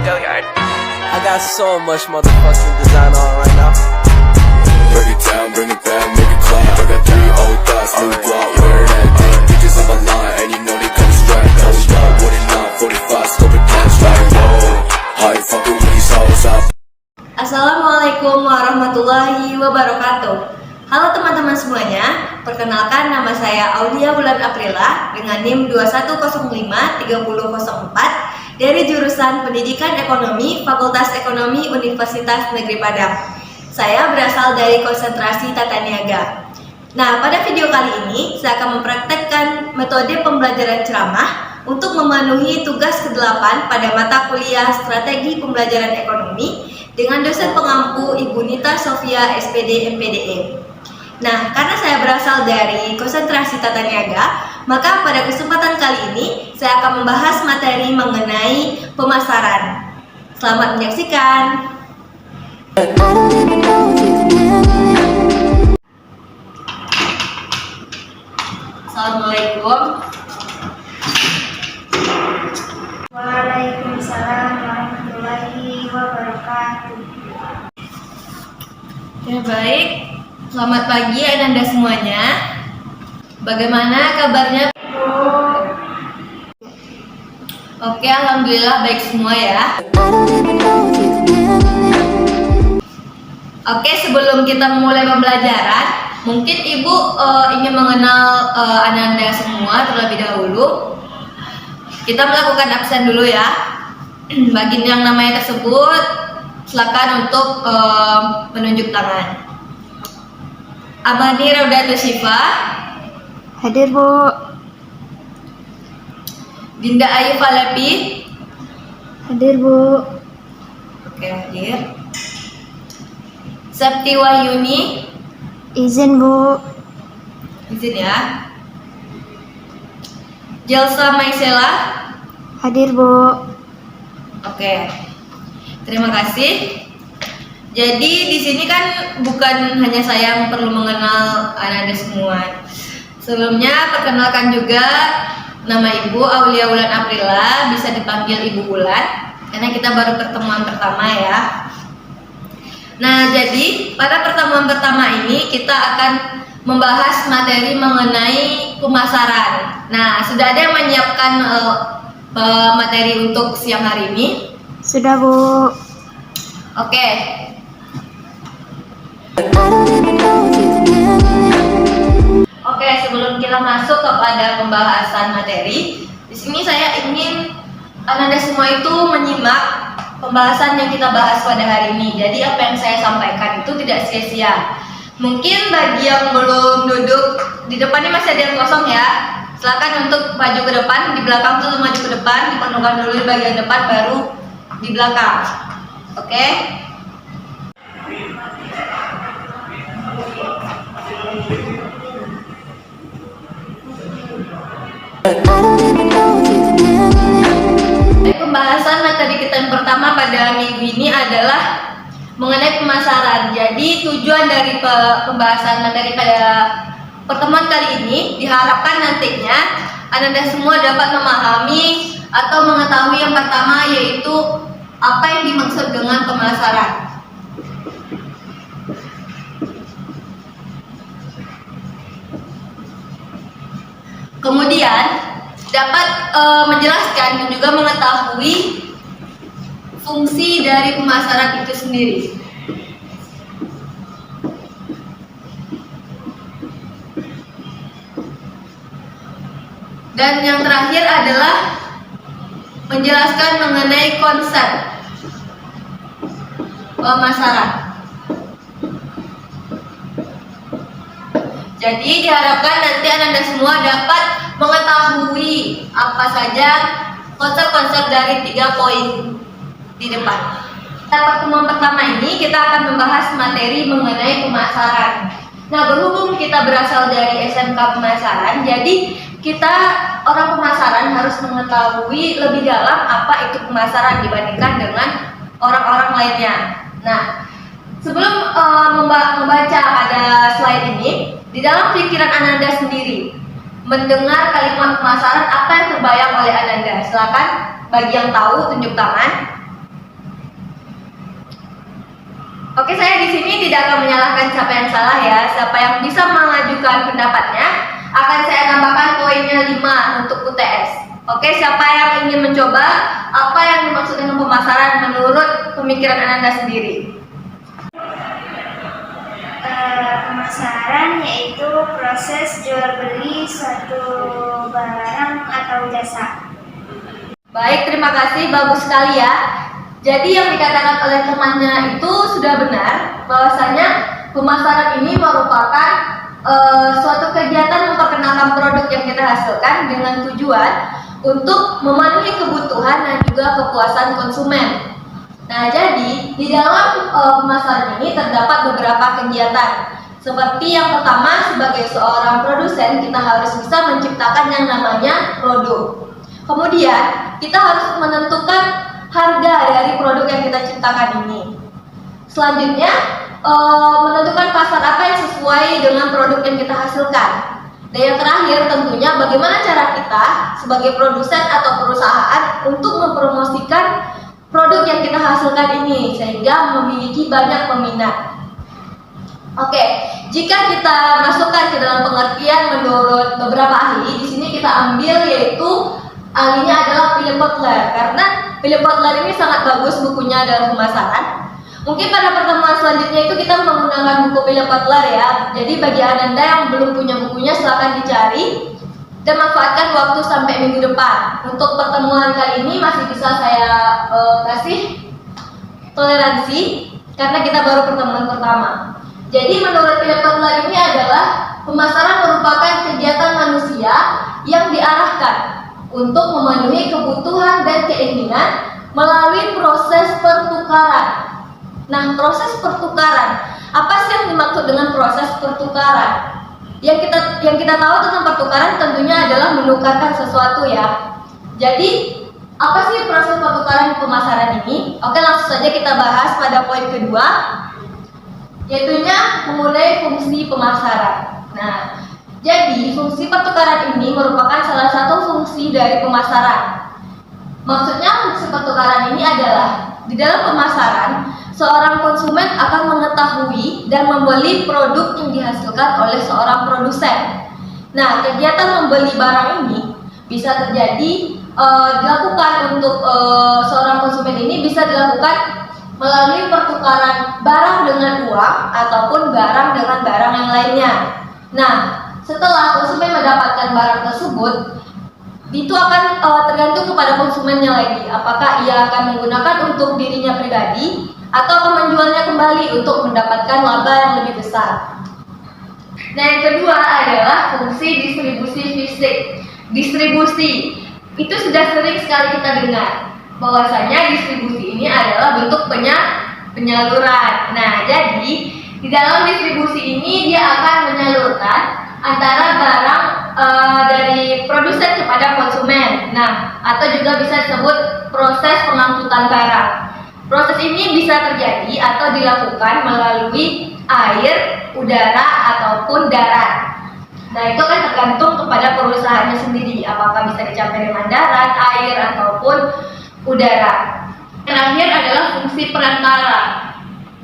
I got so much motherfucking design on right now. Break it down, bring it back, make it clap. I got 3 old thoughts, new block, where that day. Bitches on my line, and you know they come straight. Hold up, what it not, 45, scope it cash like whoa. How you fucking with these hoes up? Assalamualaikum warahmatullahi wabarakatuh. Halo teman-teman semuanya, perkenalkan nama saya Aulia Wulan Aprila dengan NIM 21053004 dari jurusan Pendidikan Ekonomi Fakultas Ekonomi Universitas Negeri Padang. Saya berasal dari konsentrasi Tata Niaga. Nah, pada video kali ini saya akan mempraktekkan metode pembelajaran ceramah untuk memenuhi tugas ke-8 pada mata kuliah Strategi Pembelajaran Ekonomi dengan dosen pengampu Ibu Nita Sofia SPD MPDE. Nah, karena saya berasal dari konsentrasi Tata Niaga, maka pada kesempatan kali ini saya akan membahas materi mengenai pemasaran. Selamat menyaksikan. Assalamualaikum. Waalaikumsalam warahmatullahi wabarakatuh. Ya, baik. Selamat pagi Anda semuanya. Bagaimana kabarnya? Oke, alhamdulillah baik semua ya. Oke, sebelum kita memulai pembelajaran, mungkin Ibu ingin mengenal Ananda semua terlebih dahulu. Kita melakukan absen dulu ya. Bagi yang namanya tersebut, silakan untuk menunjuk tangan. Amani Raudatu Syifa. Hadir, Bu. Dinda Ayu Falepi. Hadir, Bu. Oke, hadir. Septi Wahyuni. Izin, Bu. Izin ya. Jelsa Maisela. Hadir, Bu. Oke. Terima kasih. Jadi di sini kan bukan hanya saya yang perlu mengenal Anda semua. Sebelumnya perkenalkan juga nama Ibu Aulia Wulan Aprila, bisa dipanggil Ibu Wulan karena kita baru pertemuan pertama ya. Nah, jadi pada pertemuan pertama ini kita akan membahas materi mengenai pemasaran. Nah, sudah ada yang menyiapkan materi untuk siang hari ini? Sudah, Bu. Oke. Oke, sebelum kita masuk kepada pembahasan materi, di sini saya ingin Anda semua itu menyimak pembahasan yang kita bahas pada hari ini. Jadi apa yang saya sampaikan itu tidak sia-sia. Mungkin bagi yang belum duduk di depan ini masih ada yang kosong ya. Silakan untuk maju ke depan, di belakang tuh maju ke depan, dipenuhkan dulu di bagian depan baru di belakang. Oke? Pembahasan materi kita yang pertama pada minggu ini adalah mengenai pemasaran. Jadi tujuan dari pembahasan materi pada pertemuan kali ini diharapkan nantinya Anda semua dapat memahami atau mengetahui yang pertama, yaitu apa yang dimaksud dengan pemasaran. Kemudian dapat menjelaskan dan juga mengetahui fungsi dari pemasaran itu sendiri. Dan yang terakhir adalah menjelaskan mengenai konsep pemasaran. Jadi diharapkan nanti Anda semua dapat mengetahui apa saja konsep-konsep dari 3 poin di depan. Pada pertemuan pertama ini kita akan membahas materi mengenai pemasaran. Nah, berhubung kita berasal dari SMK Pemasaran, jadi kita orang pemasaran harus mengetahui lebih dalam apa itu pemasaran dibandingkan dengan orang-orang lainnya. Nah, sebelum membaca pada slide ini, di dalam pikiran Ananda sendiri, mendengar kalimat pemasaran, apa yang terbayang oleh Ananda? Silakan bagi yang tahu tunjuk tangan. Oke, saya di sini tidak akan menyalahkan siapa yang salah ya. Siapa yang bisa mengajukan pendapatnya akan saya tambahkan poinnya 5 untuk UTS. Oke, siapa yang ingin mencoba apa yang dimaksud dengan pemasaran menurut pemikiran Anda sendiri? Pemasaran yaitu proses jual beli suatu barang atau jasa. Baik, terima kasih, bagus sekali ya. Jadi yang dikatakan oleh temannya itu sudah benar, bahwasanya pemasaran ini merupakan suatu kegiatan memperkenalkan produk yang kita hasilkan dengan tujuan untuk memenuhi kebutuhan dan juga kepuasan konsumen. Nah, jadi di dalam pemasaran ini terdapat beberapa kegiatan. Seperti yang pertama, sebagai seorang produsen kita harus bisa menciptakan yang namanya produk. Kemudian kita harus menentukan harga dari produk yang kita ciptakan ini. Selanjutnya, menentukan pasar apa yang sesuai dengan produk yang kita hasilkan. Dan yang terakhir tentunya bagaimana cara kita sebagai produsen atau perusahaan untuk mempromosikan produk yang kita hasilkan ini sehingga memiliki banyak peminat. Oke, jika kita masukkan ke dalam pengertian menurut beberapa ahli, di sini kita ambil yaitu ahlinya adalah Philip Kotler, karena Philip Kotler ini sangat bagus bukunya dalam pemasaran. Mungkin pada pertemuan selanjutnya itu kita menggunakan buku Philip Kotler ya. Jadi bagi Anda yang belum punya bukunya silakan dicari dan manfaatkan waktu sampai minggu depan. Untuk pertemuan kali ini masih bisa saya kasih toleransi karena kita baru pertemuan pertama. Jadi menurut Philip Kotler ini adalah pemasaran merupakan kegiatan manusia yang diarahkan untuk memenuhi kebutuhan dan keinginan melalui proses pertukaran. Nah, proses pertukaran, apa sih yang dimaksud dengan proses pertukaran? Yang kita tahu tentang pertukaran tentunya adalah menukarkan sesuatu ya. Jadi, apa sih proses pertukaran pemasaran ini? Oke, langsung saja kita bahas pada poin kedua, yaitunya mengenai fungsi pemasaran. Nah, jadi fungsi pertukaran ini merupakan salah satu fungsi dari pemasaran. Maksudnya fungsi pertukaran ini adalah di dalam pemasaran seorang konsumen akan mengetahui dan membeli produk yang dihasilkan oleh seorang produsen. Nah, kegiatan membeli barang ini bisa terjadi dilakukan untuk seorang konsumen ini bisa dilakukan melalui pertukaran barang dengan uang ataupun barang dengan barang yang lainnya. Nah, setelah konsumen mendapatkan barang tersebut, itu akan tergantung kepada konsumennya lagi. Apakah ia akan menggunakan untuk dirinya pribadi atau akan menjualnya kembali untuk mendapatkan laba yang lebih besar. Nah, yang kedua adalah fungsi distribusi fisik. Distribusi itu sudah sering sekali kita dengar bahwasanya distribusi ini adalah bentuk penyaluran. Nah, jadi di dalam distribusi ini dia akan menyalurkan antara barang dari produsen kepada konsumen. Nah, atau juga bisa disebut proses pengangkutan barang. Proses ini bisa terjadi atau dilakukan melalui air, udara, ataupun darat. Nah, itu kan tergantung kepada perusahaannya sendiri, apakah bisa dicapai dengan darat, air, ataupun udara. Terakhir adalah fungsi perantara.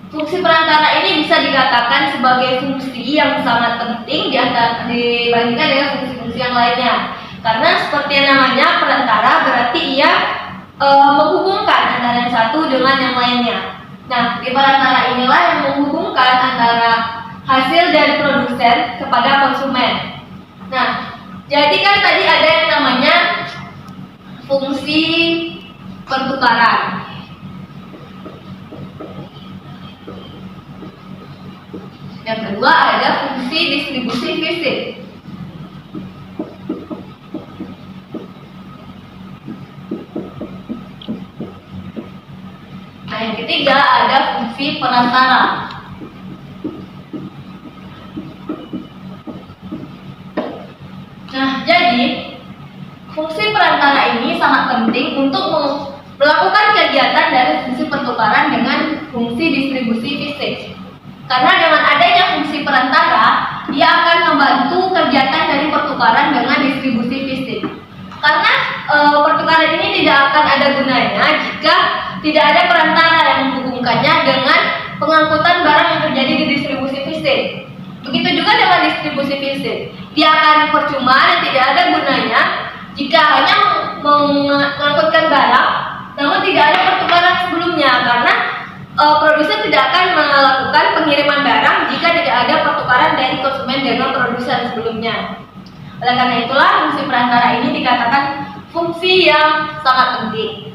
Fungsi perantara ini bisa dikatakan sebagai fungsi yang sangat penting dibandingkan dengan fungsi-fungsi yang lainnya. Karena seperti yang namanya perantara berarti ia menghubungkan antara yang satu dengan yang lainnya. Nah, di perantara inilah yang menghubungkan antara hasil dari produsen kepada konsumen. Nah, jadi kan tadi ada yang namanya fungsi pertukaran. Yang kedua ada fungsi distribusi fisik. Nah, yang ketiga ada fungsi perantara. Nah, jadi fungsi perantara ini sangat penting untuk melakukan kegiatan dari fungsi pertukaran dengan fungsi distribusi fisik. Karena dengan adanya fungsi perantara, ia akan membantu kegiatan dari pertukaran dengan distribusi fisik. Karena pertukaran ini tidak akan ada gunanya jika tidak ada perantara yang menghubungkannya dengan pengangkutan barang yang terjadi di distribusi fisik. Begitu juga dengan distribusi fisik. Dia akan percuma dan tidak ada gunanya jika hanya mengangkutkan barang, namun tidak ada pertukaran sebelumnya, karena produsen tidak akan melakukan pengiriman barang jika tidak ada pertukaran dari konsumen dengan produsen sebelumnya. Oleh karena itulah fungsi perantara ini dikatakan fungsi yang sangat penting.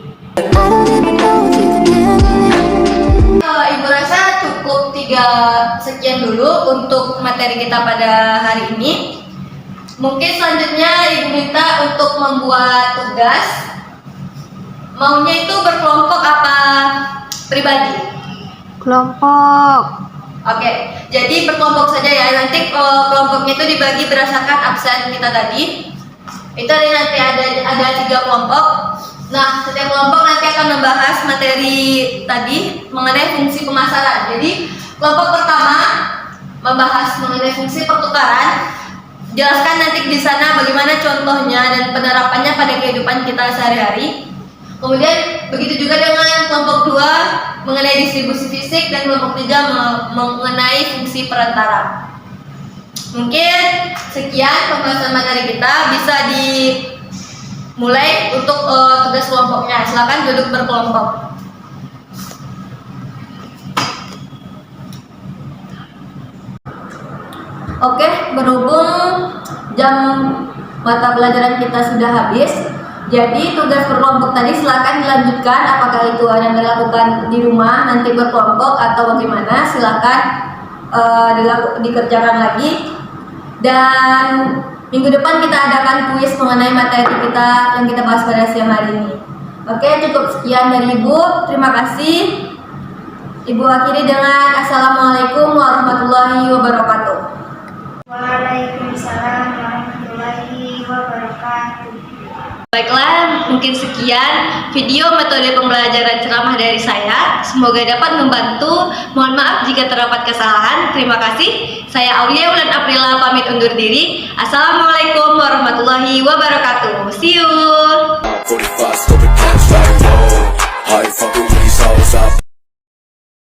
Ibu rasa cukup sekian dulu untuk materi kita pada hari ini. Mungkin selanjutnya Ibu minta untuk membuat tugas. Maunya itu berkelompok apa pribadi? Kelompok. Oke, jadi berkelompok saja ya. Nanti kelompoknya itu dibagi berdasarkan absen kita tadi. Itu nanti ada 3 kelompok. Nah, setiap kelompok nanti akan membahas materi tadi mengenai fungsi pemasaran. Jadi, kelompok pertama membahas mengenai fungsi pertukaran. Jelaskan nanti di sana bagaimana contohnya dan penerapannya pada kehidupan kita sehari-hari. Kemudian begitu juga dengan kelompok 2 mengenai distribusi fisik dan kelompok 3 mengenai fungsi perantara. Mungkin sekian pembahasan materi kita, bisa dimulai untuk tugas kelompoknya. Silakan duduk berkelompok. Oke, berhubung jam mata pelajaran kita sudah habis, jadi tugas berkelompok tadi silakan dilanjutkan. Apakah itu yang dilakukan di rumah nanti berkelompok atau bagaimana, silakan dikerjakan lagi. Dan minggu depan kita adakan kuis mengenai materi kita yang kita bahas pada siang hari ini. Oke, cukup sekian dari Ibu. Terima kasih. Ibu akhiri dengan Assalamualaikum warahmatullahi wabarakatuh. Waalaikumsalam warahmatullahi wabarakatuh. Baiklah, mungkin sekian video metode pembelajaran ceramah dari saya. Semoga dapat membantu. Mohon maaf jika terdapat kesalahan. Terima kasih. Saya Aulia Wulan Aprila pamit undur diri. Assalamualaikum warahmatullahi wabarakatuh. See you. 45, scope it, catch, like, whoa. High